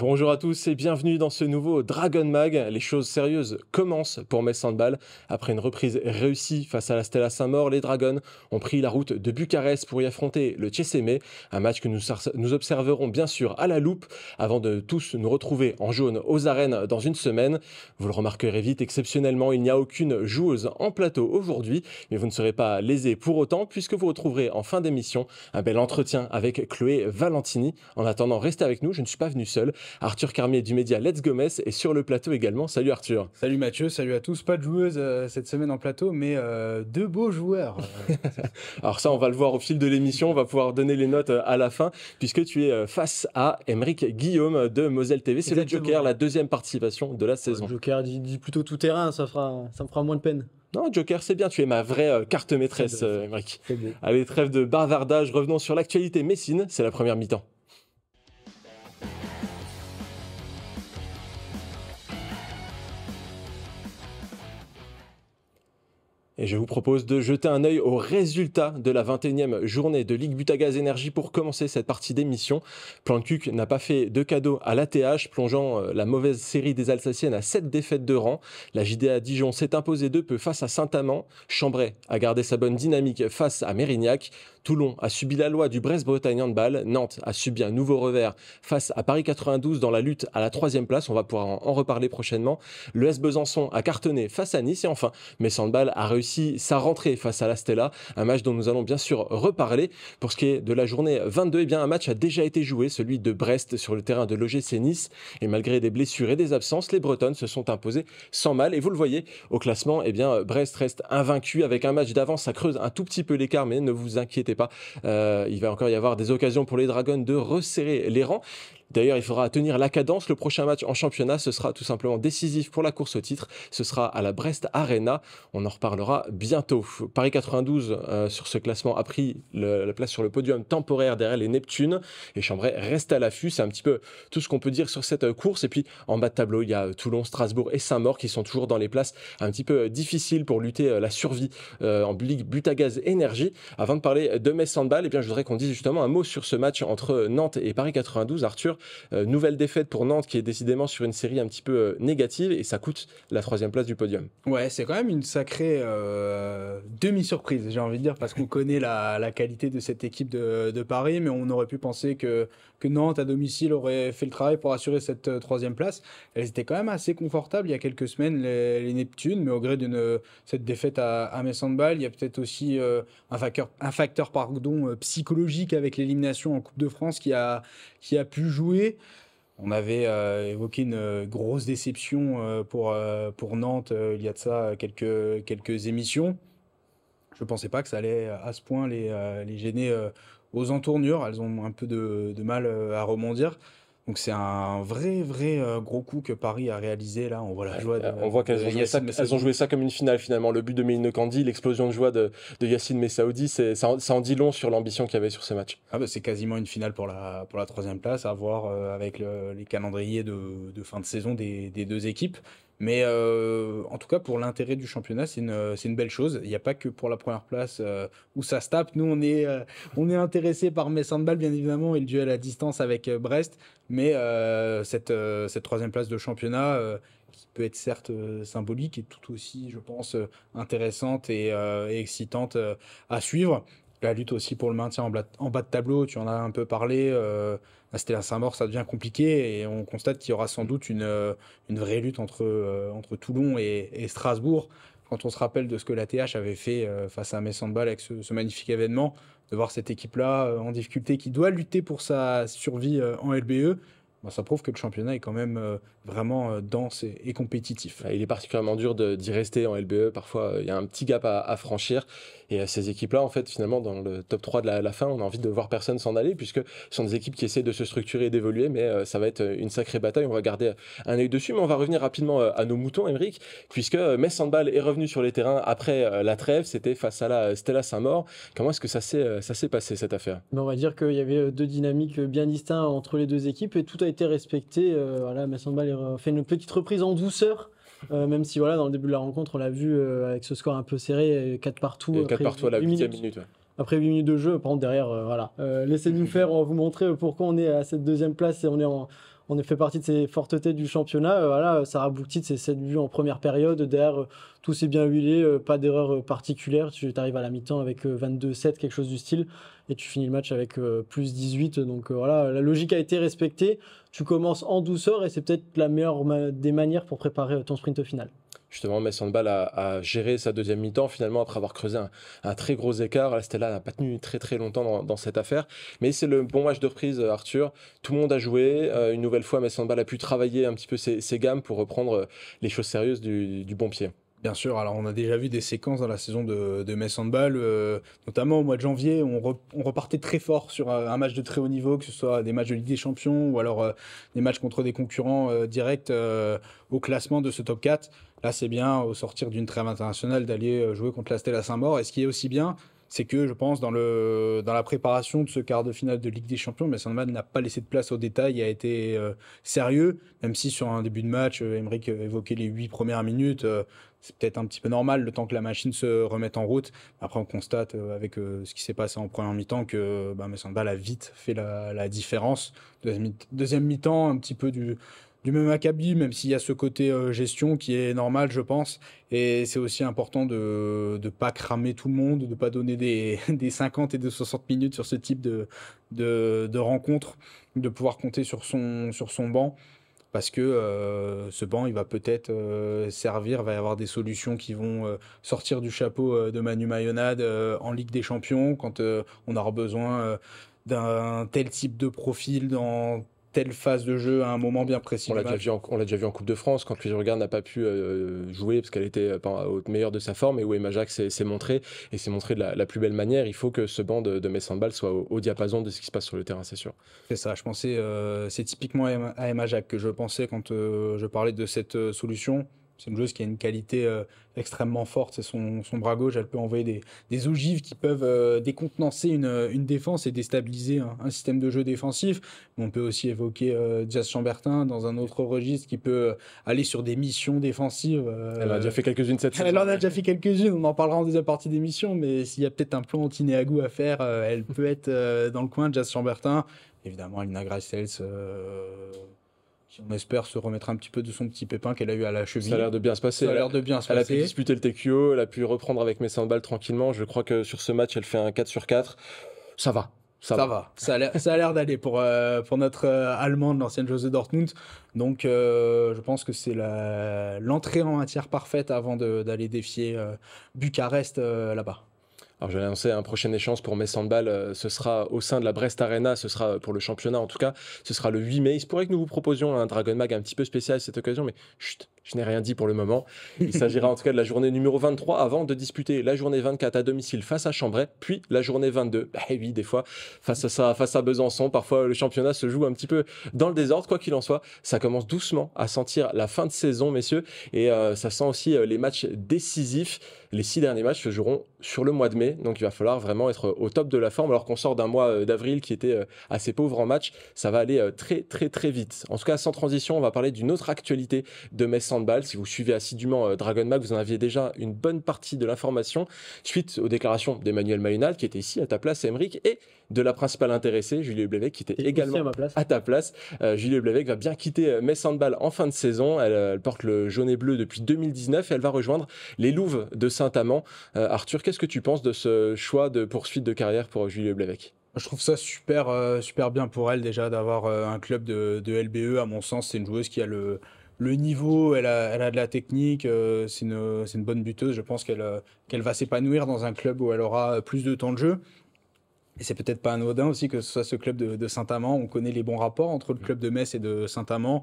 Bonjour à tous et bienvenue dans ce nouveau Dragon Mag. Les choses sérieuses commencent pour Metz Handball. Après une reprise réussie face à la Stella Saint-Maur, les Dragons ont pris la route de Bucarest pour y affronter le CSM, un match que nous observerons bien sûr à la loupe avant de tous nous retrouver en jaune aux arènes dans une semaine. Vous le remarquerez vite, exceptionnellement, il n'y a aucune joueuse en plateau aujourd'hui, mais vous ne serez pas lésés pour autant puisque vous retrouverez en fin d'émission un bel entretien avec Chloé Valentini. En attendant, restez avec nous, je ne suis pas venu seul. Arthur Carmier du média Let's Go Metz est sur le plateau également. Salut Arthur. Salut Mathieu, salut à tous. Pas de joueuse cette semaine en plateau, mais deux beaux joueurs. Alors ça, on va le voir au fil de l'émission. On va pouvoir donner les notes à la fin, puisque tu es face à Aymeric Guillaume de Moselle TV. C'est le Joker, la deuxième participation de la saison. Joker dit plutôt tout terrain, ça me fera moins de peine. Non, Joker, c'est bien. Tu es ma vraie carte maîtresse, Aymeric. Allez, trêve de bavardage. Revenons sur l'actualité messine. C'est la première mi-temps. Et je vous propose de jeter un œil aux résultats de la 21e journée de Ligue Butagaz Énergie pour commencer cette partie d'émission. Plan de Cuc n'a pas fait de cadeau à l'ATH, plongeant la mauvaise série des Alsaciennes à 7 défaites de rang. La JDA Dijon s'est imposée de peu face à Saint-Amand. Chambray a gardé sa bonne dynamique face à Mérignac. Toulon a subi la loi du Brest-Bretagne Handball. Nantes a subi un nouveau revers face à Paris 92 dans la lutte à la 3e place. On va pouvoir en reparler prochainement. Le S Besançon a cartonné face à Nice. Et enfin, Metz Handball a réussi sa rentrée face à la Stella. Un match dont nous allons bien sûr reparler. Pour ce qui est de la journée 22, eh bien, un match a déjà été joué, celui de Brest sur le terrain de l'OGC Nice. Et malgré des blessures et des absences, les Bretonnes se sont imposées sans mal. Et vous le voyez au classement, eh bien, Brest reste invaincu avec un match d'avance. Ça creuse un tout petit peu l'écart, mais ne vous inquiétez pas. Il va encore y avoir des occasions pour les Dragons de resserrer les rangs. D'ailleurs, il faudra tenir la cadence. Le prochain match en championnat, ce sera tout simplement décisif pour la course au titre. Ce sera à la Brest Arena. On en reparlera bientôt. Paris 92, sur ce classement, a pris la place sur le podium temporaire derrière les Neptunes. Et Chambray reste à l'affût. C'est un petit peu tout ce qu'on peut dire sur cette course. Et puis, en bas de tableau, il y a Toulon, Strasbourg et Saint-Maur qui sont toujours dans les places un petit peu difficiles pour lutter la survie en Ligue Butagaz Énergie. Avant de parler de Metz Handball, eh bien, je voudrais qu'on dise justement un mot sur ce match entre Nantes et Paris 92. Arthur, nouvelle défaite pour Nantes qui est décidément sur une série un petit peu négative et ça coûte la 3e place du podium. Ouais, c'est quand même une sacrée demi-surprise, j'ai envie de dire, parce qu'on connaît la qualité de cette équipe de Paris, mais on aurait pu penser que Nantes à domicile aurait fait le travail pour assurer cette 3e place. Elles étaient quand même assez confortables il y a quelques semaines, les Neptunes, mais au gré d'une cette défaite à Metz Handball, il y a peut-être aussi un facteur psychologique avec l'élimination en Coupe de France qui a pu jouer. On avait évoqué une grosse déception pour Nantes il y a de ça quelques émissions. Je ne pensais pas que ça allait à ce point les gêner aux entournures. Elles ont un peu de mal à rebondir. Donc c'est un vrai gros coup que Paris a réalisé là. On voit la joie. On voit qu'elles ont joué ça comme une finale finalement. Le but de Méline Kandi, l'explosion de joie de Yacine Messaoudi, ça en dit long sur l'ambition qu'il y avait sur ce match. Ah bah c'est quasiment une finale pour la 3e place à voir avec les calendriers de fin de saison des deux équipes. Mais en tout cas, pour l'intérêt du championnat, c'est une belle chose. Il n'y a pas que pour la première place où ça se tape. Nous, on est intéressé par Metz Handball, bien évidemment, et le duel à distance avec Brest. Mais cette 3e place de championnat, qui peut être certes symbolique, est tout aussi, je pense, intéressante et excitante à suivre. La lutte aussi pour le maintien en bas de tableau, tu en as un peu parlé. La Stella Saint-Maur, ça devient compliqué et on constate qu'il y aura sans doute une vraie lutte entre Toulon et Strasbourg. Quand on se rappelle de ce que l'ATH avait fait face à Metz Handball avec ce magnifique événement, de voir cette équipe-là en difficulté qui doit lutter pour sa survie en LBE, ça prouve que le championnat est quand même vraiment dense et compétitif. Il est particulièrement dur d'y rester en LBE. Parfois, il y a un petit gap à franchir. Et ces équipes-là, en fait, finalement, dans le top 3 de la fin, on a envie de voir personne s'en aller, puisque ce sont des équipes qui essaient de se structurer et d'évoluer, mais ça va être une sacrée bataille. On va garder un œil dessus, mais on va revenir rapidement à nos moutons, Aymeric, puisque Metz Handball est revenu sur les terrains après la trêve. C'était face à la Stella Saint-Maur. Comment est-ce que ça s'est passé, cette affaire? On va dire qu'il y avait deux dynamiques bien distinctes entre les deux équipes et tout a été respecté. Metz Handball a fait une petite reprise en douceur. Même si voilà, dans le début de la rencontre, on l'a vu avec ce score un peu serré, 4 partout. 4 partout à la 8e minute. Ouais. Après 8 minutes de jeu, par contre derrière, voilà. Laissez-nous faire, on va vous montrer pourquoi on est à cette 2e place et on est on a fait partie de ces fortes têtes du championnat. Voilà, Sarah Bouktit, c'est 7 buts en première période. Derrière, tout s'est bien huilé, pas d'erreur particulière. Tu arrives à la mi-temps avec 22-7, quelque chose du style, et tu finis le match avec plus 18. Donc voilà, la logique a été respectée. Tu commences en douceur et c'est peut-être la meilleure des manières pour préparer ton sprint final. Justement, Metz Handball a géré sa deuxième mi-temps finalement après avoir creusé un très gros écart. La Stella n'a pas tenu très très longtemps dans cette affaire. Mais c'est le bon match de reprise, Arthur. Tout le monde a joué. Une nouvelle fois, Metz Handball a pu travailler un petit peu ses gammes pour reprendre les choses sérieuses du bon pied. Bien sûr, alors on a déjà vu des séquences dans la saison de Metz Handball, notamment au mois de janvier, on repartait très fort sur un match de très haut niveau, que ce soit des matchs de Ligue des Champions ou alors des matchs contre des concurrents directs au classement de ce top 4. Là, c'est bien, au sortir d'une trêve internationale, d'aller jouer contre la Stella Saint-Maur. Et ce qui est aussi bien, c'est que je pense dans la préparation de ce quart de finale de Ligue des Champions, Metz Handball n'a pas laissé de place au détail et a été sérieux, même si sur un début de match, Aymeric évoquait les 8 premières minutes. C'est peut-être un petit peu normal le temps que la machine se remette en route. Après, on constate avec ce qui s'est passé en première mi-temps que Metz Handball a vite fait la différence. Deuxième mi-temps, un petit peu du même acabit, même s'il y a ce côté gestion qui est normal, je pense. Et c'est aussi important de ne pas cramer tout le monde, de ne pas donner des 50 et des 60 minutes sur ce type de rencontre, de pouvoir compter sur son banc. Parce que ce banc, il va peut-être servir, il va y avoir des solutions qui vont sortir du chapeau de Manu Mayonade en Ligue des Champions, quand on aura besoin d'un tel type de profil dans telle phase de jeu à un moment bien précis. On l'a déjà vu en Coupe de France, quand Regarde n'a pas pu jouer parce qu'elle était pas au meilleur de sa forme, et où Emma Jacques s'est montré, et s'est montré de la plus belle manière. Il faut que ce banc de Metz Handball soit au diapason de ce qui se passe sur le terrain, c'est sûr. C'est ça, je pensais, c'est typiquement à Emma Jacques que je pensais quand je parlais de cette solution. C'est une joueuse qui a une qualité extrêmement forte, c'est son bras gauche, elle peut envoyer des ogives qui peuvent décontenancer une défense et déstabiliser un système de jeu défensif. Mais on peut aussi évoquer Jazz Chambertin dans un autre registre qui peut aller sur des missions défensives. Elle a déjà fait quelques-unes cette saison. Elle en a déjà fait quelques-unes, on en parlera en deuxième partie d'émission, mais s'il y a peut-être un plan anti-Néagou à faire, elle peut être dans le coin de Jazz Chambertin. Évidemment, Alina Grace-Sels, qui on espère se remettra un petit peu de son petit pépin qu'elle a eu à la cheville. Ça a l'air de bien se passer. Elle a pu disputer le TQO, elle a pu reprendre avec Metz Handball tranquillement. Je crois que sur ce match, elle fait un 4 sur 4. Ça va. Ça va. Ça a l'air d'aller pour notre Allemande, l'ancienne joueuse de Dortmund. Donc, je pense que c'est l'entrée en matière parfaite avant d'aller défier Bucarest là-bas. Alors, je vais annoncer un prochain échange pour Metz Handball. Ce sera au sein de la Brest Arena. Ce sera pour le championnat, en tout cas. Ce sera le 8 mai. Il se pourrait que nous vous proposions un Dragon Mag un petit peu spécial à cette occasion, mais chut, je n'ai rien dit pour le moment. Il s'agira en tout cas de la journée numéro 23 avant de disputer la journée 24 à domicile face à Chambray, puis la journée 22. Oui, des fois, face à Besançon, parfois le championnat se joue un petit peu dans le désordre. Quoi qu'il en soit, ça commence doucement à sentir la fin de saison, messieurs. Et ça sent aussi les matchs décisifs. Les 6 derniers matchs se joueront sur le mois de mai, donc il va falloir vraiment être au top de la forme, alors qu'on sort d'un mois d'avril qui était assez pauvre en match. Ça va aller très très très vite. En tout cas, sans transition, on va parler d'une autre actualité de Metz Handball. Si vous suivez assidûment Dragon Mag, vous en aviez déjà une bonne partie de l'information, suite aux déclarations d'Emmanuel Mayonade, qui était ici à ta place, Aymeric, et de la principale intéressée, Julie Blevec, qui était également à ta place. Julie Blevec va bien quitter Metz Handball en fin de saison. Elle porte le jaune et bleu depuis 2019 et elle va rejoindre les Louves de Saint-Amand. Arthur, qu'est-ce que tu penses de ce choix de poursuite de carrière pour Julie Blevec ? Je trouve ça super bien pour elle déjà d'avoir un club de LBE. À mon sens, c'est une joueuse qui a le niveau, elle a de la technique, c'est une bonne buteuse. Je pense qu'elle va s'épanouir dans un club où elle aura plus de temps de jeu. Et c'est peut-être pas anodin aussi que ce soit ce club de Saint-Amand. On connaît les bons rapports entre le club de Metz et de Saint-Amand,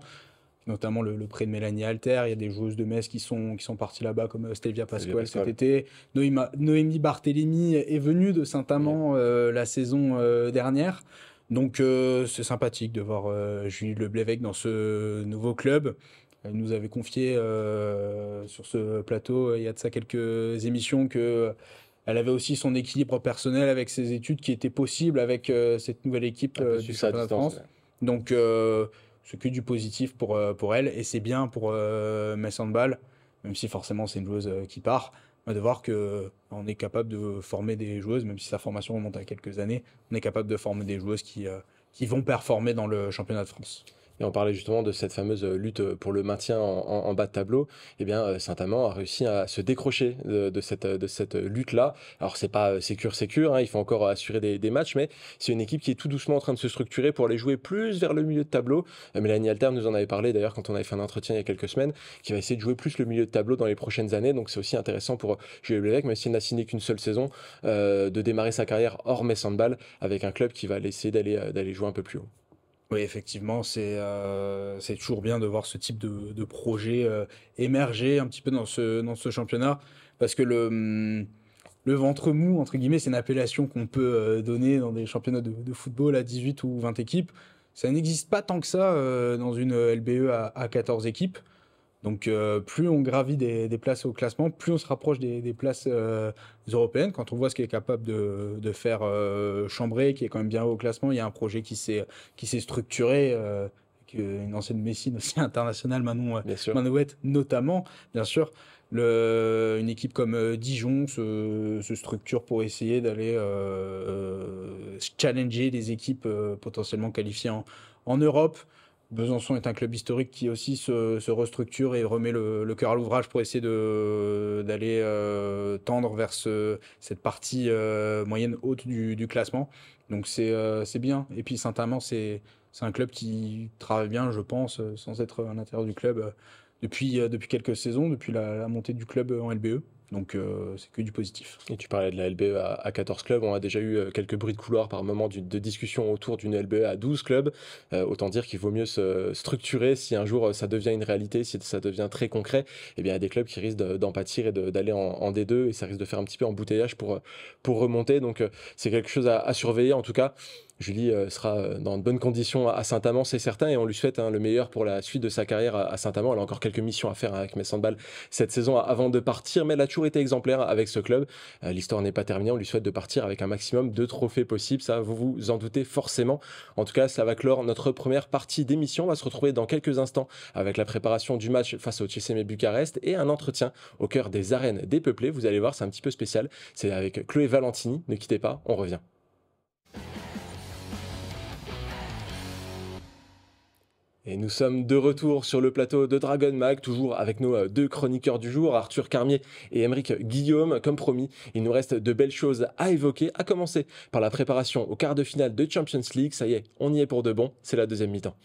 notamment le prêt de Mélanie Alter. Il y a des joueuses de Metz qui sont parties là-bas, comme Stelvia Pasquale cet été. Noémie Barthélémy est venue de Saint-Amand la saison dernière. Donc c'est sympathique de voir Julie Blevec dans ce nouveau club. Elle nous avait confié sur ce plateau, il y a de ça quelques émissions, que elle avait aussi son équilibre personnel avec ses études qui était possible avec cette nouvelle équipe du championnat de France. Ouais. Donc, c'est que du positif pour elle. Et c'est bien pour Metz Handball, même si forcément c'est une joueuse qui part, de voir qu'on est capable de former des joueuses, même si sa formation remonte à quelques années, on est capable de former des joueuses qui vont performer dans le championnat de France. Et on parlait justement de cette fameuse lutte pour le maintien en bas de tableau. Eh bien, Saint-Amand a réussi à se décrocher de cette lutte-là. Alors, c'est pas sécure, hein, il faut encore assurer des matchs, mais c'est une équipe qui est tout doucement en train de se structurer pour aller jouer plus vers le milieu de tableau. Mélanie Alter nous en avait parlé d'ailleurs quand on avait fait un entretien il y a quelques semaines, qui va essayer de jouer plus le milieu de tableau dans les prochaines années. Donc, c'est aussi intéressant pour Jules Lévesque, même s'il n'a signé qu'une seule saison, de démarrer sa carrière hors Metz Handball avec un club qui va essayer d'aller jouer un peu plus haut. Oui, effectivement, c'est toujours bien de voir ce type de projet émerger un petit peu dans ce championnat, parce que le ventre mou, entre guillemets, c'est une appellation qu'on peut donner dans des championnats de football à 18 ou 20 équipes. Ça n'existe pas tant que ça dans une LBE à 14 équipes. Donc, plus on gravit des places au classement, plus on se rapproche des places européennes. Quand on voit ce qu'est capable de faire Chambray, qui est quand même bien haut au classement, il y a un projet qui s'est structuré, avec une ancienne Messine aussi internationale, Manon Manouette notamment, bien sûr. Une équipe comme Dijon se structure pour essayer d'aller challenger des équipes potentiellement qualifiées en Europe. Besançon est un club historique qui aussi se restructure et remet le cœur à l'ouvrage pour essayer d'aller tendre vers cette partie moyenne haute du classement. Donc c'est bien. Et puis Saint-Amand, c'est un club qui travaille bien, je pense, sans être à l'intérieur du club depuis quelques saisons, depuis la montée du club en LBE. Donc c'est que du positif. Et tu parlais de la LBE à 14 clubs, on a déjà eu quelques bruits de couloir par moment de discussion autour d'une LBE à 12 clubs. Autant dire qu'il vaut mieux se structurer si un jour ça devient une réalité, si ça devient très concret. Eh bien, il y a des clubs qui risquent d'en pâtir et d'aller en D2 et ça risque de faire un petit peu embouteillage pour remonter. Donc c'est quelque chose à surveiller en tout cas. Julie sera dans de bonnes conditions à Saint-Amand, c'est certain, et on lui souhaite le meilleur pour la suite de sa carrière à Saint-Amand. Elle a encore quelques missions à faire avec Metz Handball cette saison avant de partir, mais elle a toujours été exemplaire avec ce club. L'histoire n'est pas terminée, on lui souhaite de partir avec un maximum de trophées possibles, ça vous vous en doutez forcément. En tout cas, ça va clore notre première partie d'émission. On va se retrouver dans quelques instants avec la préparation du match face au CSM Bucarest et un entretien au cœur des arènes dépeuplées. Vous allez voir, c'est un petit peu spécial. C'est avec Chloé Valentini. Ne quittez pas, on revient. Et nous sommes de retour sur le plateau de Dragon Mag, toujours avec nos deux chroniqueurs du jour, Arthur Carmier et Aymeric Guillaume. Comme promis, il nous reste de belles choses à évoquer, à commencer par la préparation au quart de finale de Champions League. Ça y est, on y est pour de bon, c'est la deuxième mi-temps.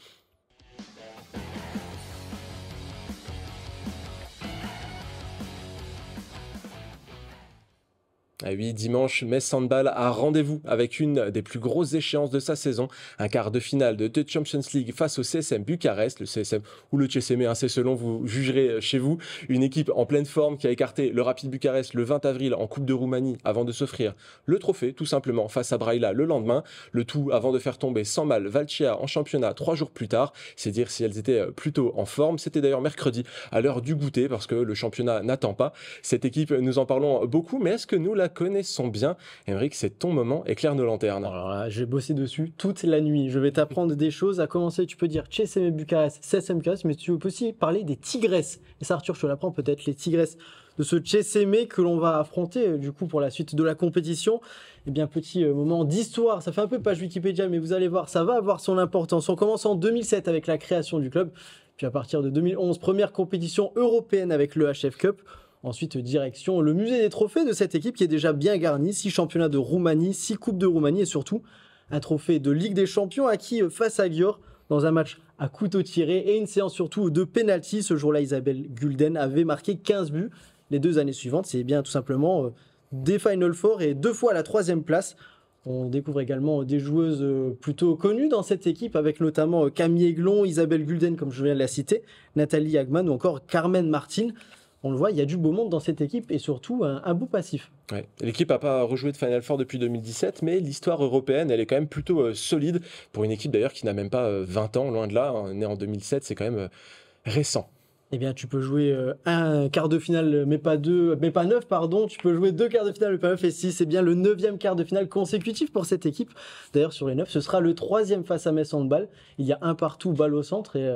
Ah oui, dimanche, Metz Handball a rendez-vous avec une des plus grosses échéances de sa saison, un quart de finale de Champions League face au CSM Bucarest, le CSM ou le CSM, c'est selon, vous jugerez chez vous, une équipe en pleine forme qui a écarté le Rapid Bucarest le 20 avril en Coupe de Roumanie avant de s'offrir le trophée, tout simplement, face à Braila le lendemain, le tout avant de faire tomber sans mal Valcia en championnat 3 jours plus tard. C'est dire si elles étaient plutôt en forme. C'était d'ailleurs mercredi à l'heure du goûter parce que le championnat n'attend pas. Cette équipe, nous en parlons beaucoup, mais est-ce que nous la connaissons bien? Aymeric, c'est ton moment, éclaire nos lanternes. Alors là, j'ai bossé dessus toute la nuit. Je vais t'apprendre des choses. À commencer, tu peux dire CSM Bucarest, CSM Bucarest, mais tu peux aussi parler des Tigresses. Et ça, Arthur, je te l'apprends peut-être, les Tigresses de ce CSM que l'on va affronter du coup pour la suite de la compétition. Eh bien, petit moment d'histoire. Ça fait un peu page Wikipédia, mais vous allez voir, ça va avoir son importance. On commence en 2007 avec la création du club. Puis à partir de 2011, première compétition européenne avec le HF Cup. Ensuite, direction le musée des trophées de cette équipe qui est déjà bien garnie. 6 championnats de Roumanie, 6 coupes de Roumanie et surtout un trophée de Ligue des Champions acquis face à Győr dans un match à couteau tiré et une séance surtout de pénalty. Ce jour-là, Isabelle Gulden avait marqué 15 buts. Les 2 années suivantes, c'est bien tout simplement des Final Four et 2 fois la 3e place. On découvre également des joueuses plutôt connues dans cette équipe avec notamment Camille Aiglon, Isabelle Gulden comme je viens de la citer, Nathalie Hagman ou encore Carmen Martin. On le voit, il y a du beau monde dans cette équipe et surtout un beau passif. Ouais. L'équipe n'a pas rejoué de Final Four depuis 2017, mais l'histoire européenne, elle est quand même plutôt solide pour une équipe d'ailleurs qui n'a même pas 20 ans, loin de là, née en 2007, c'est quand même récent. Eh bien, tu peux jouer un quart de finale, mais pas 9, pardon. Tu peux jouer 2 quarts de finale, mais pas 9 et 6. C'est bien le 9e quart de finale consécutif pour cette équipe. D'ailleurs, sur les 9, ce sera le 3e face à Metz Handball. Il y a un partout, balle au centre et...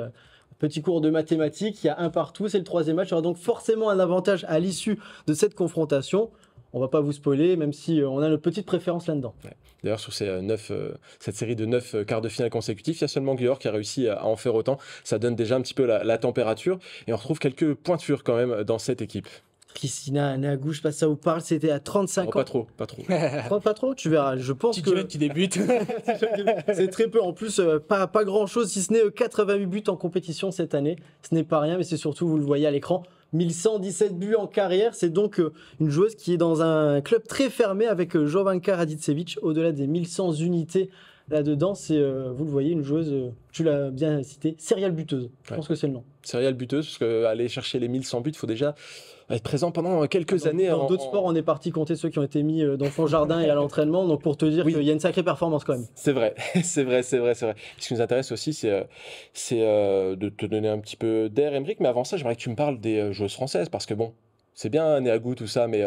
Petit cours de mathématiques, il y a un partout, c'est le 3e match. Il y aura donc forcément un avantage à l'issue de cette confrontation. on va pas vous spoiler, même si on a notre petite préférence là-dedans. Ouais. D'ailleurs, sur cette série de 9 quarts de finale consécutifs, il y a seulement Győr qui a réussi à en faire autant. Ça donne déjà un petit peu la température. Et on retrouve quelques pointures quand même dans cette équipe. Christina Nagu, je sais pas si ça vous parle, c'était à 35 ans. Pas trop. Pas trop, tu verras. Je pense Petit que jeune qui débute. c'est très peu. En plus, pas grand-chose, si ce n'est 88 buts en compétition cette année. Ce n'est pas rien, mais c'est surtout, vous le voyez à l'écran, 1117 buts en carrière. C'est donc une joueuse qui est dans un club très fermé avec Jovanka Radicevic, au-delà des 1100 unités là-dedans. C'est, vous le voyez, une joueuse, tu l'as bien cité, serial buteuse. Je pense que c'est le nom. Serial buteuse, parce qu'aller chercher les 1100 buts, il faut déjà être présent pendant quelques années. Dans d'autres sports, on est parti compter ceux qui ont été mis dans son jardin et à l'entraînement. Donc pour te dire qu'il y a une sacrée performance quand même. C'est vrai. Ce qui nous intéresse aussi, c'est de te donner un petit peu d'air, Aymeric. Mais avant ça, j'aimerais que tu me parles des joueuses françaises, parce que bon, c'est bien Neagu, tout ça, mais il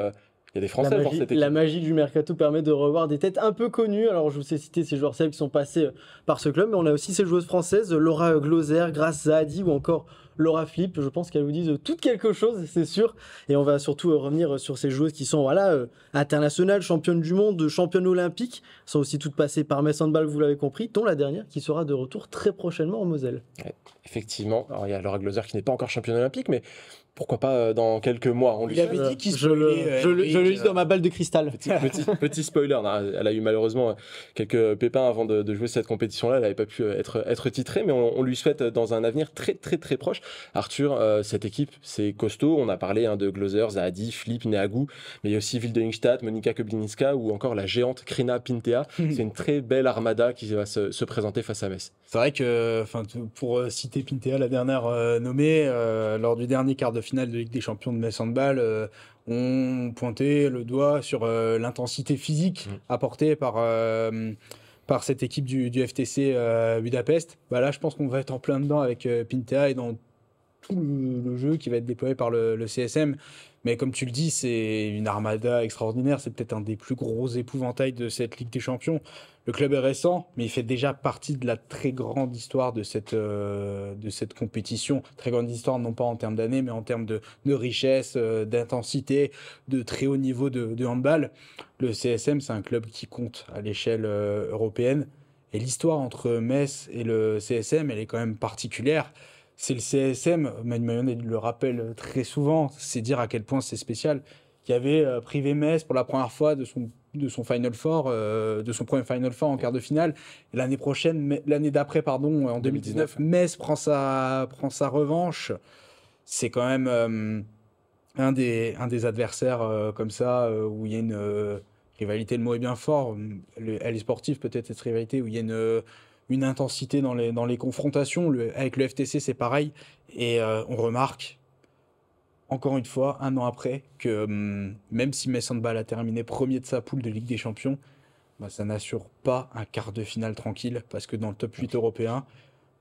y a des Français dans cette équipe. La magie du mercato permet de revoir des têtes un peu connues. Alors je vous ai cité ces joueurs célèbres qui sont passés par ce club, mais on a aussi ces joueuses françaises, Laura Glauser, Grace Zahadi ou encore Laura Flip. Je pense qu'elles vous disent toutes quelque chose, c'est sûr. Et on va surtout revenir sur ces joueuses qui sont internationales, championnes du monde, championnes olympiques. Elles sont aussi toutes passées par Metz Handball, vous l'avez compris, dont la dernière qui sera de retour très prochainement en Moselle. Ouais, effectivement. Alors il y a Laura Glauser qui n'est pas encore championne olympique, mais pourquoi pas dans quelques mois. Il avait dit qu'il je le lis dans ma balle de cristal. Petit spoiler, elle a eu malheureusement quelques pépins avant de jouer cette compétition-là. Elle n'avait pas pu être titrée, mais on lui souhaite dans un avenir très très très proche. Arthur, cette équipe, c'est costaud. On a parlé de Glauser, Zahadi, Flip, Neagu, mais il y a aussi Wilde Ingstad, Monika Koblińska ou encore la géante Krina Pintea. C'est une très belle armada qui va se présenter face à Metz. C'est vrai que, pour citer Pintea, la dernière nommée, lors du dernier quart de finale de Ligue des Champions de Metz Handball, on pointait le doigt sur l'intensité physique apportée par cette équipe du FTC Budapest. Là, je pense qu'on va être en plein dedans avec Pintea et dans tout le jeu qui va être déployé par le CSM. Mais comme tu le dis, c'est une armada extraordinaire. C'est peut-être un des plus gros épouvantails de cette Ligue des Champions. Le club est récent, mais il fait déjà partie de la très grande histoire de cette compétition. Très grande histoire, non pas en termes d'années, mais en termes de richesse, d'intensité, de très haut niveau de handball. Le CSM, c'est un club qui compte à l'échelle européenne. Et l'histoire entre Metz et le CSM, elle est quand même particulière. C'est le CSM, Manu Mayonnet le rappelle très souvent, c'est dire à quel point c'est spécial, qui avait privé Metz pour la première fois de son Final Four, de son premier Final Four en quart de finale. Et l'année d'après, en 2019, Metz prend sa revanche. C'est quand même un des adversaires comme ça, où il y a une rivalité, le mot est bien fort, elle est sportive peut-être cette rivalité, où il y a une intensité dans les confrontations. Avec le FTC, c'est pareil. Et on remarque, encore une fois, un an après, que même si Metz Handball a terminé premier de sa poule de Ligue des Champions, ça n'assure pas un quart de finale tranquille, parce que dans le top 8 européen,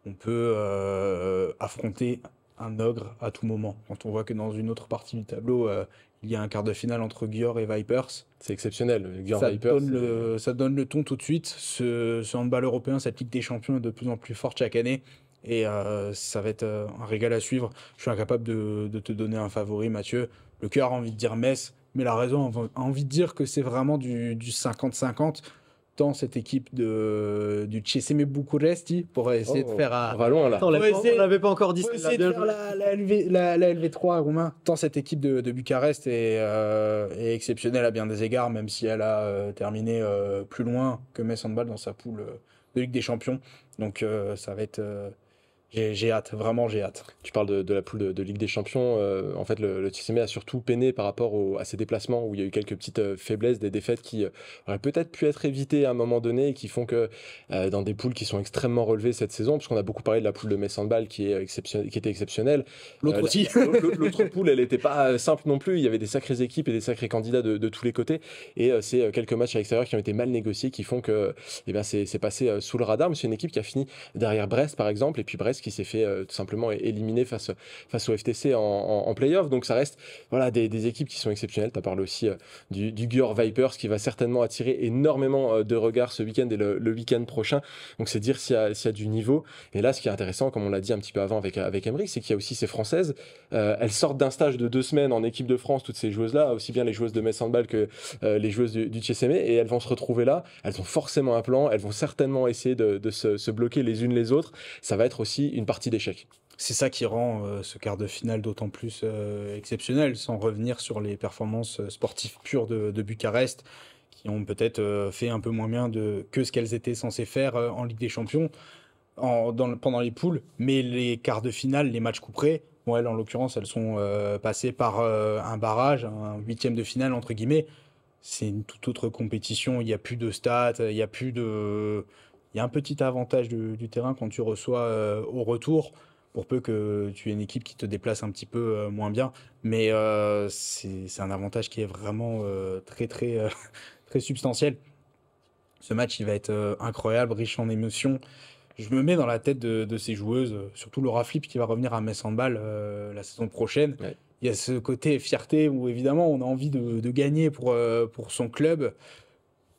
on peut affronter un ogre à tout moment. Quand on voit que dans une autre partie du tableau, il y a un quart de finale entre Győr et Vipers. C'est exceptionnel. Vipers, ça donne le ton tout de suite. Ce handball européen, cette Ligue des Champions est de plus en plus forte chaque année. Et ça va être un régal à suivre. Je suis incapable de te donner un favori, Mathieu. Le cœur a envie de dire Metz, mais la raison a envie de dire que c'est vraiment du 50-50. Tant cette équipe du CSM Bucuresti pour essayer de faire on va loin là. On l'avait pas encore dit. Pour essayer de faire la LV3 roumain. Tant cette équipe de Bucarest est exceptionnelle à bien des égards, même si elle a terminé plus loin que Metz Handball dans sa poule de Ligue des Champions. Donc ça va être... J'ai hâte, vraiment j'ai hâte. Tu parles de la poule de Ligue des Champions. En fait, le TSM a surtout peiné par rapport à ses déplacements où il y a eu quelques petites faiblesses, des défaites qui auraient peut-être pu être évitées à un moment donné et qui font que dans des poules qui sont extrêmement relevées cette saison, parce qu'on a beaucoup parlé de la poule de Metz Handball qui était exceptionnelle. L'autre aussi. L'autre poule, elle n'était pas simple non plus. Il y avait des sacrées équipes et des sacrés candidats de tous les côtés. Et c'est quelques matchs à l'extérieur qui ont été mal négociés qui font que c'est passé sous le radar. Mais c'est une équipe qui a fini derrière Brest, par exemple, et puis Brest qui s'est fait tout simplement éliminer face au FTC en play-off. Donc ça reste des équipes qui sont exceptionnelles. Tu as parlé aussi du Győr Vipers qui va certainement attirer énormément de regards ce week-end et le week-end prochain. Donc c'est dire s'il y a du niveau. Et là, ce qui est intéressant, comme on l'a dit un petit peu avant avec Aymeric, c'est qu'il y a aussi ces Françaises. Elles sortent d'un stage de 2 semaines en équipe de France, toutes ces joueuses-là, aussi bien les joueuses de Metz Handball que les joueuses du TSM, et elles vont se retrouver là. Elles ont forcément un plan. Elles vont certainement essayer de se bloquer les unes les autres. Ça va être aussi une partie d'échec. C'est ça qui rend ce quart de finale d'autant plus exceptionnel, sans revenir sur les performances sportives pures de Bucarest, qui ont peut-être fait un peu moins bien que ce qu'elles étaient censées faire en Ligue des Champions pendant les poules. Mais les quarts de finale, les matchs couperés, bon, elles, en l'occurrence, elles sont passées par un barrage, un 8e de finale, entre guillemets. C'est une toute autre compétition, il n'y a plus de stats, il y a un petit avantage du terrain quand tu reçois au retour, pour peu que tu aies une équipe qui te déplace un petit peu moins bien. Mais c'est un avantage qui est vraiment très, très, très substantiel. Ce match, il va être incroyable, riche en émotions. Je me mets dans la tête de ces joueuses, surtout Laura Flip qui va revenir à Metz Handball la saison prochaine. Ouais. Il y a ce côté fierté où évidemment on a envie de gagner pour son club,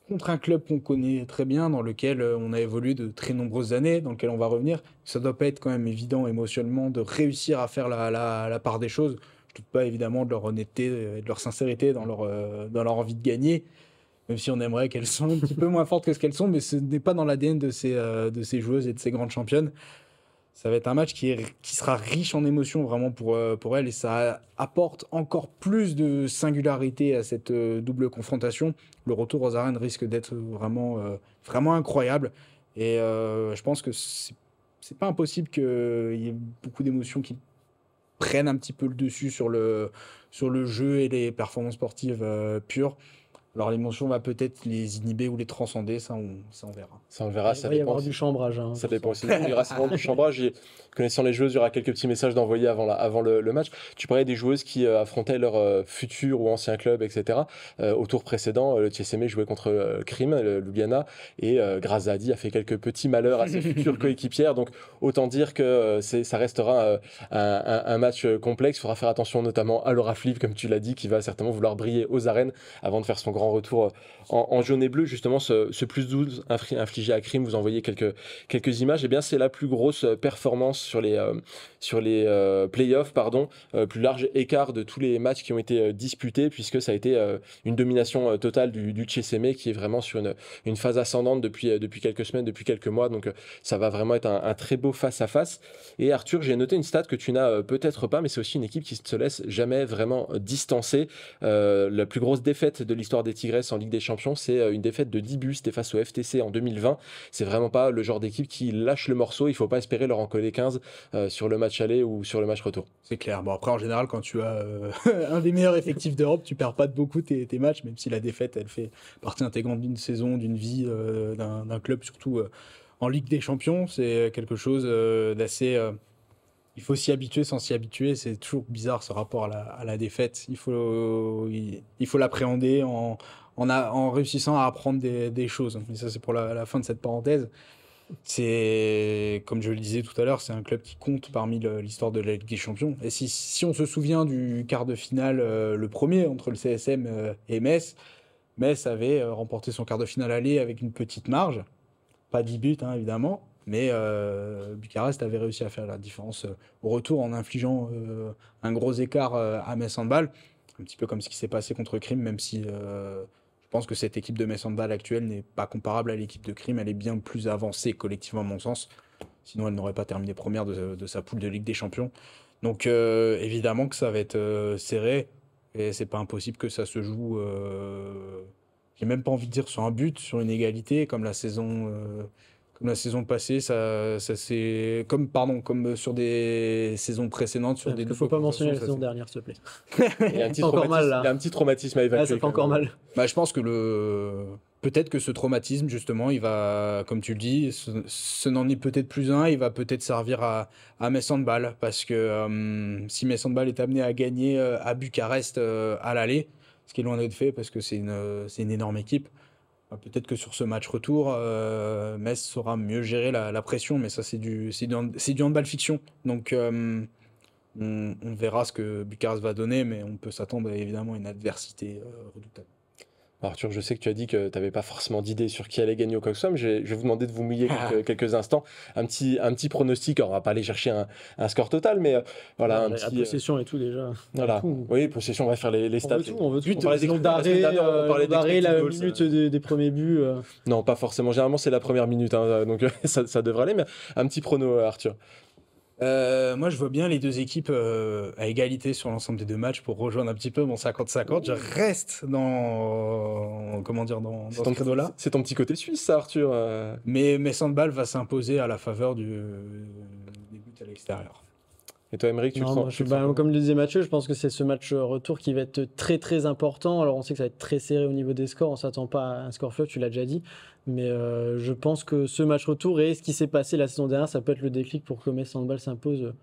contre un club qu'on connaît très bien, dans lequel on a évolué de très nombreuses années, dans lequel on va revenir. Ça doit pas être quand même évident émotionnellement de réussir à faire la part des choses. Je doute pas évidemment de leur honnêteté et de leur sincérité dans leur envie de gagner, même si on aimerait qu'elles soient un petit peu moins fortes que ce qu'elles sont, mais ce n'est pas dans l'ADN de ces joueuses et de ces grandes championnes. Ça va être un match qui sera riche en émotions vraiment pour elles, et ça apporte encore plus de singularité à cette double confrontation. Le retour aux arènes risque d'être vraiment incroyable, et je pense que c'est pas impossible qu'il y ait beaucoup d'émotions qui prennent un petit peu le dessus sur le jeu et les performances sportives pures. Alors l'émotion va peut-être les inhiber ou les transcender, ça on verra. Ça, on le verra. Il va y avoir du chambrage. Ça dépend aussi. Il y aura sûrement du chambrage. Connaissant les joueuses, il y aura quelques petits messages d'envoyer avant le match. Tu parlais des joueuses qui affrontaient leur futur ou ancien club, etc. Au tour précédent, le TSM jouait contre Krim, Ljubljana, et Grazadi a fait quelques petits malheurs à ses futures coéquipières. Donc autant dire que ça restera un match complexe. Il faudra faire attention notamment à Laura Flip, comme tu l'as dit, qui va certainement vouloir briller aux arènes avant de faire son grand retour en jaune et bleu. Justement, ce plus 12 infligé à Krim, vous envoyez quelques images. Eh bien, c'est la plus grosse performance sur les playoffs, plus large écart de tous les matchs qui ont été disputés, puisque ça a été une domination totale du TSM, qui est vraiment sur une phase ascendante depuis quelques semaines, depuis quelques mois. Donc ça va vraiment être un très beau face-à-face. Et Arthur, j'ai noté une stat que tu n'as peut-être pas, mais c'est aussi une équipe qui ne se laisse jamais vraiment distancer. La plus grosse défaite de l'histoire des Tigresses en Ligue des Champions, c'est une défaite de 10 buts, c'était face au FTC en 2020. C'est vraiment pas le genre d'équipe qui lâche le morceau. Il faut pas espérer leur en coller 15 sur le match aller ou sur le match retour. C'est clair. Bon, après, en général, quand tu as un des meilleurs effectifs d'Europe, tu perds pas de beaucoup tes matchs, même si la défaite, elle fait partie intégrante d'une saison, d'une vie, d'un club, surtout en Ligue des Champions. C'est quelque chose d'assez... il faut s'y habituer sans s'y habituer. C'est toujours bizarre, ce rapport à la défaite. Il faut l'appréhender en réussissant à apprendre des choses. Et ça, c'est pour la fin de cette parenthèse. C'est, comme je le disais tout à l'heure, c'est un club qui compte parmi l'histoire de la Ligue des Champions. Et si on se souvient du quart de finale, le premier, entre le CSM et Metz, Metz avait remporté son quart de finale aller avec une petite marge. Pas 10 buts, hein, évidemment. Mais Bucarest avait réussi à faire la différence au retour en infligeant un gros écart à Metz Handball. Un petit peu comme ce qui s'est passé contre Krim, même si je pense que cette équipe de Metz Handball actuelle n'est pas comparable à l'équipe de Krim. Elle est bien plus avancée collectivement, à mon sens. Sinon, elle n'aurait pas terminé première de sa poule de Ligue des Champions. Donc, évidemment que ça va être serré. Et c'est pas impossible que ça se joue... j'ai même pas envie de dire sur un but, sur une égalité, comme la saison passée, ça c'est comme sur des saisons précédentes, sur des. Il ne faut pas mentionner la saison dernière, s'il te plaît. Il y a un petit traumatisme à évacuer. Ça fait encore mal. Bah, je pense que peut-être que ce traumatisme, justement, il va, comme tu le dis, ce n'en est peut-être plus un. Il va peut-être servir à Metz Handball, parce que si Metz Handball est amené à gagner à Bucarest à l'aller, ce qui est loin d'être fait, parce que c'est une énorme équipe. Peut-être que sur ce match retour, Metz saura mieux gérer la pression, mais ça c'est du handball fiction. Donc on verra ce que Bucarest va donner, mais on peut s'attendre évidemment à une adversité redoutable. Arthur, je sais que tu as dit que tu n'avais pas forcément d'idée sur qui allait gagner au coq mais je vais vous demander de vous mouiller quelques instants. Un petit pronostic, alors on va pas aller chercher un score total, mais voilà, La possession et tout déjà. Voilà. Tout. Oui, possession, on va faire les stats. On veut tout. On parlait d'arrêt, la minute des premiers buts. Non, pas forcément. Généralement, c'est la première minute, hein, donc ça devrait aller, mais un petit prono, Arthur. Moi, je vois bien les deux équipes à égalité sur l'ensemble des deux matchs pour rejoindre un petit peu mon 50-50. Je reste dans ce credo-là. C'est ton petit côté suisse, ça, Arthur. Mais Handball va s'imposer à la faveur des buts à l'extérieur. Et toi, Aymeric, tu le sens comme le disait Mathieu, je pense que c'est ce match retour qui va être très très important. Alors on sait que ça va être très serré au niveau des scores, on ne s'attend pas à un score fleuve, tu l'as déjà dit. Mais je pense que ce match retour et ce qui s'est passé la saison dernière, ça peut être le déclic pour que Metz Handball s'impose,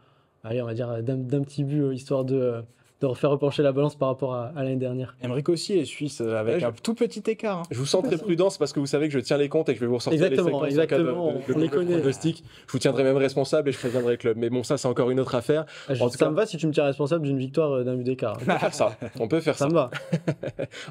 allez, on va dire d'un petit but, histoire de refaire repencher la balance par rapport à l'année dernière. Aymeric aussi est suisse avec un tout petit écart. Hein. Je vous sens très prudence parce que vous savez que je tiens les comptes et que je vais vous ressortir les séquences exactement, on les connaît. Pronostic. Je vous tiendrai même responsable et je préviendrai le club. Mais bon, ça c'est encore une autre affaire. Ça me va si tu me tiens responsable d'une victoire d'un but d'écart. On peut faire ça. On peut faire ça. Ça me va.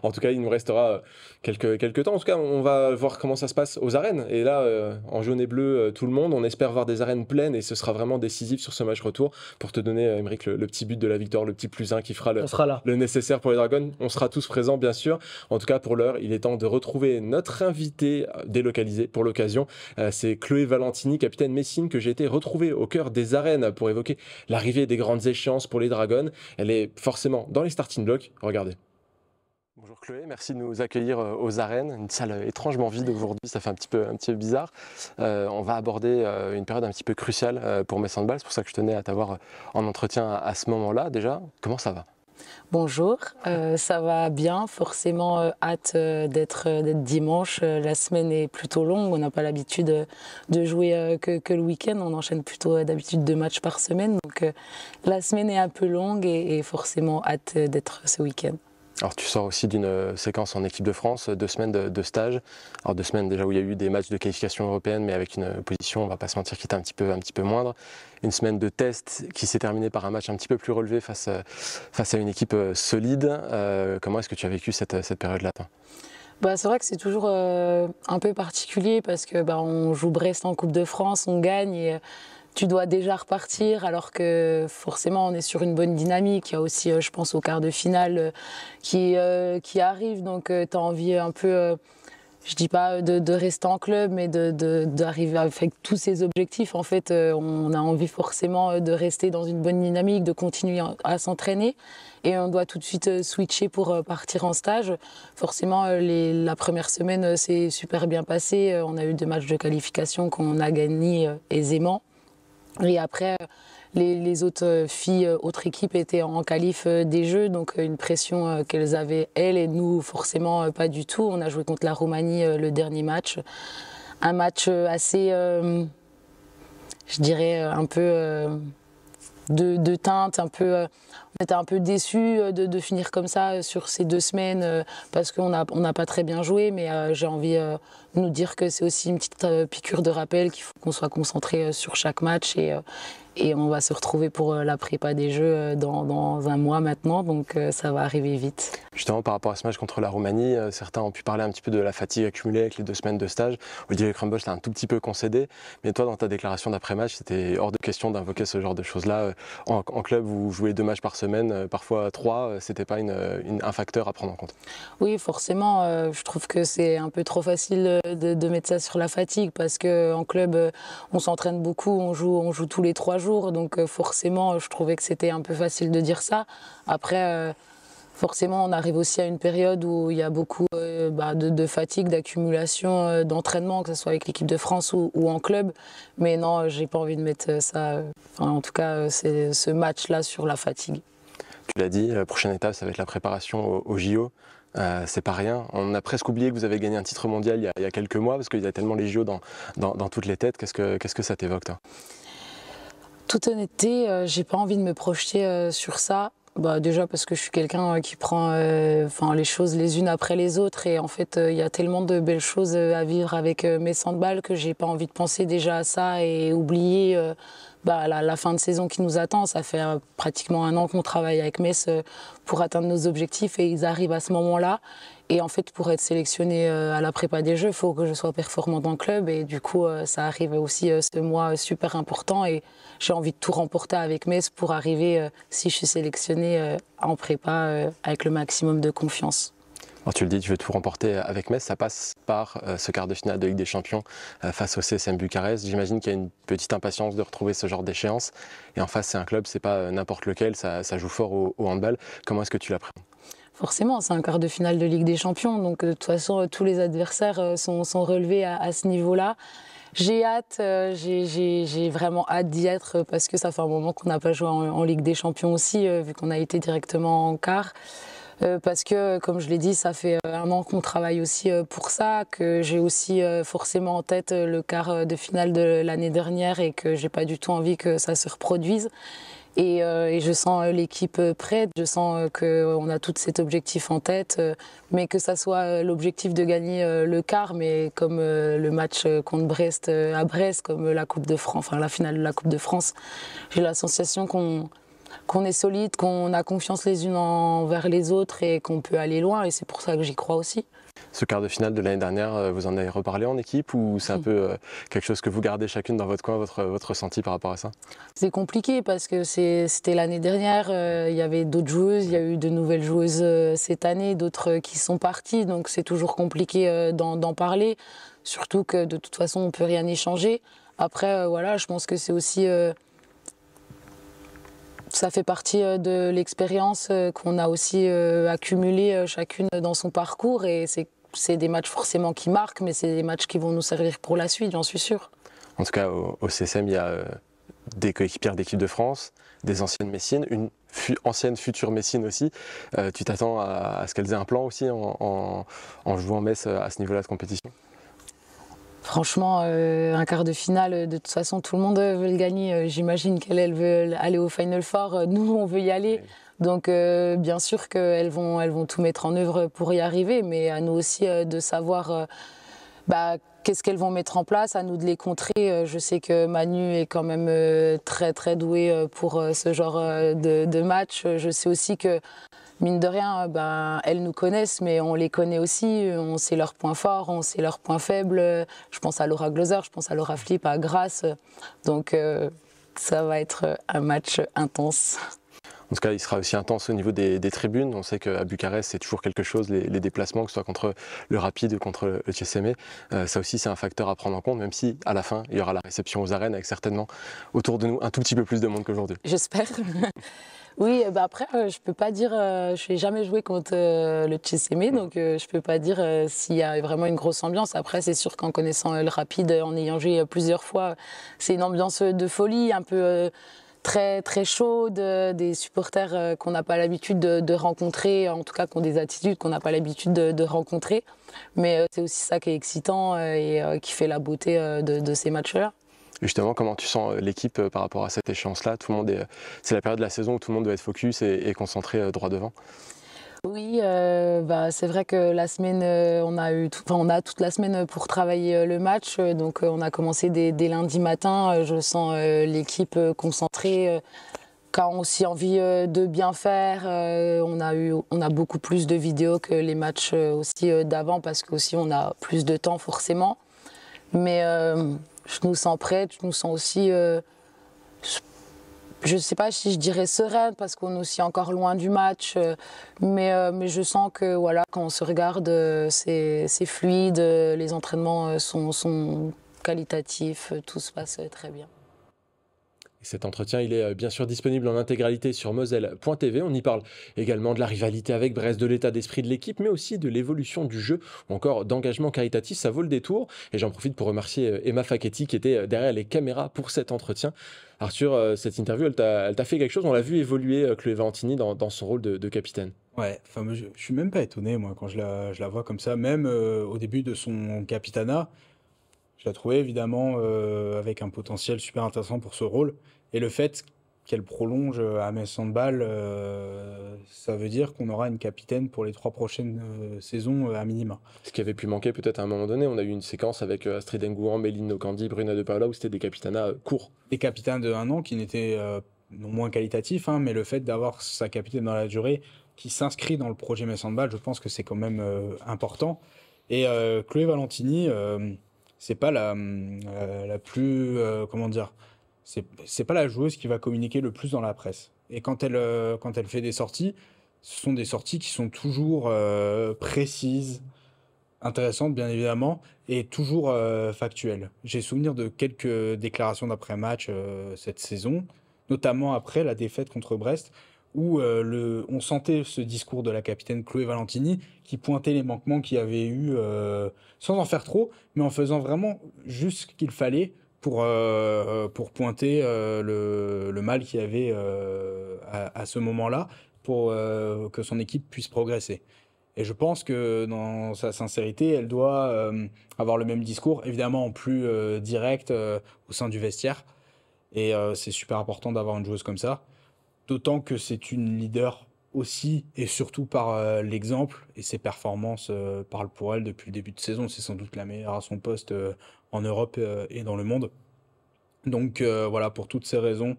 En tout cas, il nous restera quelques temps. En tout cas, on va voir comment ça se passe aux arènes. Et là, en jaune et bleu, tout le monde, on espère voir des arènes pleines et ce sera vraiment décisif sur ce match retour pour te donner, Aymeric, le petit but de la victoire, le petit +1 qui fera le nécessaire pour les Dragons. On sera tous présents, bien sûr. En tout cas, pour l'heure, il est temps de retrouver notre invité délocalisé pour l'occasion. C'est Chloé Valentini, capitaine Messine, que j'ai été retrouvée au cœur des arènes pour évoquer l'arrivée des grandes échéances pour les Dragons. Elle est forcément dans les starting blocks. Regardez. Bonjour Chloé, merci de nous accueillir aux arènes. Une salle étrangement vide aujourd'hui, ça fait un petit peu bizarre. On va aborder une période un petit peu cruciale pour Metz Handball. C'est pour ça que je tenais à t'avoir en entretien à ce moment-là. Déjà, comment ça va ? Bonjour, ça va bien, forcément hâte d'être dimanche. La semaine est plutôt longue, on n'a pas l'habitude de jouer que le week-end, on enchaîne plutôt d'habitude 2 matchs par semaine. Donc la semaine est un peu longue et forcément hâte d'être ce week-end. Alors tu sors aussi d'une séquence en équipe de France, 2 semaines de stage. Alors 2 semaines déjà où il y a eu des matchs de qualification européenne, mais avec une position, on va pas se mentir, qui était un petit peu moindre. Une semaine de test qui s'est terminée par un match un petit peu plus relevé face à une équipe solide. Comment est-ce que tu as vécu cette période-là, toi ? C'est vrai que c'est toujours un peu particulier parce que on joue Brest en Coupe de France, on gagne et tu dois déjà repartir alors que forcément on est sur une bonne dynamique. Il y a aussi, je pense, au quart de finale qui arrive, donc tu as envie un peu, je dis pas de rester en club, mais d'arriver avec tous ces objectifs. En fait, on a envie forcément de rester dans une bonne dynamique, de continuer à s'entraîner. Et on doit tout de suite switcher pour partir en stage. Forcément, la première semaine s'est super bien passée. On a eu 2 matchs de qualification qu'on a gagnés aisément. Et après, les autres filles, autres équipes étaient en qualif des Jeux, donc une pression qu'elles avaient, elles, et nous, forcément, pas du tout. On a joué contre la Roumanie le dernier match. Un match assez, je dirais, un peu de teinte, un peu... On était un peu déçus de finir comme ça sur ces 2 semaines parce qu'on n'a pas très bien joué, mais j'ai envie de nous dire que c'est aussi une petite piqûre de rappel qu'il faut qu'on soit concentré sur chaque match et on va se retrouver pour la prépa des Jeux dans un mois maintenant, donc ça va arriver vite. Justement, par rapport à ce match contre la Roumanie, certains ont pu parler un petit peu de la fatigue accumulée avec les 2 semaines de stage. Olivier Crumbush l'a un tout petit peu concédé, mais toi, dans ta déclaration d'après-match, c'était hors de question d'invoquer ce genre de choses-là. En club, vous jouez 2 matchs par semaine, parfois 3, c'était pas un facteur à prendre en compte? Oui, forcément, je trouve que c'est un peu trop facile de mettre ça sur la fatigue parce qu'en club, on s'entraîne beaucoup, on joue tous les 3 jours, donc forcément, je trouvais que c'était un peu facile de dire ça. Après, forcément, on arrive aussi à une période où il y a beaucoup de fatigue, d'accumulation d'entraînement, que ce soit avec l'équipe de France ou en club. Mais non, j'ai pas envie de mettre ça, en tout cas, c'est ce match-là sur la fatigue. Tu l'as dit, la prochaine étape, ça va être la préparation au JO. C'est pas rien. On a presque oublié que vous avez gagné un titre mondial il y a quelques mois, parce qu'il y a tellement les JO dans toutes les têtes. Qu'est-ce que ça t'évoque, toi ? Toute honnêteté, j'ai pas envie de me projeter sur ça. Déjà parce que je suis quelqu'un qui prend les choses les unes après les autres et en fait il y a tellement de belles choses à vivre avec mes handballs que j'ai pas envie de penser déjà à ça et oublier la fin de saison qui nous attend. Ça fait pratiquement 1 an qu'on travaille avec Metz pour atteindre nos objectifs et ils arrivent à ce moment-là. Et en fait, pour être sélectionné à la prépa des Jeux, il faut que je sois performante dans le club. Et du coup, ça arrive aussi ce mois super important. Et j'ai envie de tout remporter avec Metz pour arriver, si je suis sélectionnée en prépa, avec le maximum de confiance. Alors tu le dis, tu veux tout remporter avec Metz, ça passe par ce quart de finale de Ligue des Champions face au CSM Bucarest. J'imagine qu'il y a une petite impatience de retrouver ce genre d'échéance. Et en face, c'est un club, c'est pas n'importe lequel, ça joue fort au handball. Comment est-ce que tu l'appréhendes ? Forcément, c'est un quart de finale de Ligue des Champions, donc de toute façon, tous les adversaires sont relevés à ce niveau-là. J'ai hâte, j'ai vraiment hâte d'y être parce que ça fait un moment qu'on n'a pas joué en Ligue des Champions aussi, vu qu'on a été directement en quart. Parce que, comme je l'ai dit, ça fait 1 an qu'on travaille aussi pour ça, que j'ai aussi forcément en tête le quart de finale de l'année dernière et que j'ai pas du tout envie que ça se reproduise. Et je sens l'équipe prête, je sens qu'on a tout cet objectif en tête, mais que ça soit l'objectif de gagner le quart, mais comme le match contre Brest à Brest, comme la Coupe de France, la finale de la Coupe de France, j'ai la sensation qu'on est solide, qu'on a confiance les unes envers les autres et qu'on peut aller loin, et c'est pour ça que j'y crois aussi. Ce quart de finale de l'année dernière, vous en avez reparlé en équipe ou c'est un peu quelque chose que vous gardez chacune dans votre coin, votre ressenti par rapport à ça ? C'est compliqué parce que c'était l'année dernière, il y avait d'autres joueuses, il y a eu de nouvelles joueuses cette année, d'autres qui sont parties, donc c'est toujours compliqué d'en parler, surtout que de toute façon on ne peut rien y changer. Après, je pense que c'est aussi... ça fait partie de l'expérience qu'on a aussi accumulée chacune dans son parcours et c'est des matchs forcément qui marquent, mais c'est des matchs qui vont nous servir pour la suite, j'en suis sûre. En tout cas, au CSM, il y a des coéquipières d'équipe de France, des anciennes Messines, une ancienne future Messine aussi. Tu t'attends à ce qu'elles aient un plan aussi en jouant Metz à ce niveau-là de compétition ? Franchement, un quart de finale, de toute façon, tout le monde veut le gagner. J'imagine qu'elles veulent aller au Final Four. Nous, on veut y aller. Donc, bien sûr qu'elles vont tout mettre en œuvre pour y arriver. Mais à nous aussi de savoir qu'est-ce qu'elles vont mettre en place, à nous de les contrer. Je sais que Manu est quand même très, très douée pour ce genre de match. Je sais aussi que mine de rien, elles nous connaissent, mais on les connaît aussi. On sait leurs points forts, on sait leurs points faibles. Je pense à Laura Gloser, je pense à Laura Flip, à Grace. Donc ça va être un match intense. En tout cas, il sera aussi intense au niveau des tribunes. On sait qu'à Bucarest, c'est toujours quelque chose, les déplacements, que ce soit contre le Rapid ou contre le CSM. Ça aussi, c'est un facteur à prendre en compte, même si à la fin, il y aura la réception aux arènes avec certainement autour de nous un tout petit peu plus de monde qu'aujourd'hui. J'espère. Oui, après, je peux pas dire, je n'ai jamais joué contre le CSM, donc je peux pas dire s'il y a vraiment une grosse ambiance. Après, c'est sûr qu'en connaissant le Rapid, en ayant joué plusieurs fois, c'est une ambiance de folie, un peu très très chaude, des supporters qu'on n'a pas l'habitude de rencontrer, en tout cas qui ont des attitudes qu'on n'a pas l'habitude de rencontrer. Mais c'est aussi ça qui est excitant et qui fait la beauté de ces matchs-là. Justement, comment tu sens l'équipe par rapport à cette échéance-là ? Tout le monde c'est la période de la saison où tout le monde doit être focus et concentré droit devant. Oui, c'est vrai que la semaine, on a toute la semaine pour travailler le match. Donc, on a commencé dès lundi matin. Je sens l'équipe concentrée, qui a aussi envie de bien faire. On a beaucoup plus de vidéos que les matchs aussi d'avant parce qu'aussi on a plus de temps forcément. Mais je nous sens prête, je nous sens aussi... je ne sais pas si je dirais sereine parce qu'on est aussi encore loin du match, mais je sens que quand on se regarde, c'est fluide, les entraînements sont qualitatifs, tout se passe très bien. Et cet entretien, il est bien sûr disponible en intégralité sur moselle.tv. On y parle également de la rivalité avec Brest, de l'état d'esprit de l'équipe, mais aussi de l'évolution du jeu ou encore d'engagement caritatif. Ça vaut le détour. Et j'en profite pour remercier Emma Facchetti qui était derrière les caméras pour cet entretien. Arthur, cette interview, elle t'a fait quelque chose. On l'a vu évoluer, Chloé Valentini, dans son rôle de capitaine. Ouais, je suis même pas étonné, moi, quand je la vois comme ça. Même au début de son capitanat, je la trouvais évidemment avec un potentiel super intéressant pour ce rôle. Et le fait qu'elle prolonge à Metz Handball, ça veut dire qu'on aura une capitaine pour les 3 prochaines saisons à minima. Ce qui avait pu manquer peut-être à un moment donné, on a eu une séquence avec Astrid Ngouan, Méline Nokandi, Bruna De Paula, où c'était des capitanats courts. Des capitaines de 1 an qui n'étaient non moins qualitatifs, hein, mais le fait d'avoir sa capitaine dans la durée qui s'inscrit dans le projet Metz Handball, je pense que c'est quand même important. Et Chloé Valentini, c'est pas la plus, comment dire, c'est pas la joueuse qui va communiquer le plus dans la presse. Et quand elle fait des sorties, ce sont des sorties qui sont toujours précises, intéressantes bien évidemment, et toujours factuelles. J'ai souvenir de quelques déclarations d'après-match cette saison, notamment après la défaite contre Brest, où on sentait ce discours de la capitaine Chloé Valentini qui pointait les manquements qu'il y avait eu, sans en faire trop, mais en faisant vraiment juste ce qu'il fallait pour pointer le mal qu'il y avait à ce moment-là, pour que son équipe puisse progresser. Et je pense que dans sa sincérité, elle doit avoir le même discours, évidemment en plus direct au sein du vestiaire. Et c'est super important d'avoir une joueuse comme ça. D'autant que c'est une leader aussi et surtout par l'exemple, et ses performances parlent pour elle depuis le début de saison. C'est sans doute la meilleure à son poste en Europe et dans le monde. Donc voilà, pour toutes ces raisons,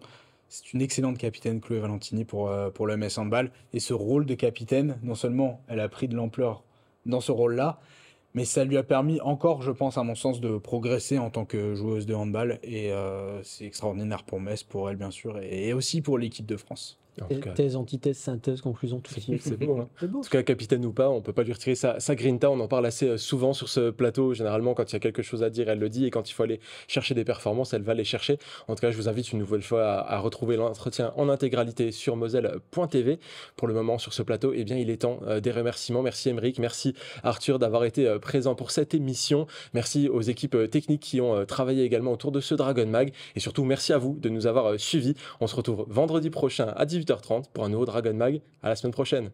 c'est une excellente capitaine Chloé Valentini pour le MS Handball. Et ce rôle de capitaine, non seulement elle a pris de l'ampleur dans ce rôle-là, mais ça lui a permis encore, je pense, à mon sens, de progresser en tant que joueuse de handball. Et c'est extraordinaire pour Metz, pour elle, bien sûr, et aussi pour l'équipe de France. En tout cas, Thèse, antithèse, synthèse, conclusion, tout ce c'est beau, hein. C'est beau. En tout cas, capitaine ou pas, on peut pas lui retirer sa grinta. On en parle assez souvent sur ce plateau. Généralement, quand il y a quelque chose à dire, elle le dit. Et quand il faut aller chercher des performances, elle va les chercher. En tout cas, je vous invite une nouvelle fois à retrouver l'entretien en intégralité sur moselle.tv. Pour le moment, sur ce plateau, eh bien, il est temps des remerciements. Merci Aymeric, merci Arthur d'avoir été présent pour cette émission. Merci aux équipes techniques qui ont travaillé également autour de ce Dragon Mag. Et surtout, merci à vous de nous avoir suivis. On se retrouve vendredi prochain à 18h30 pour un nouveau Dragon Mag. À la semaine prochaine.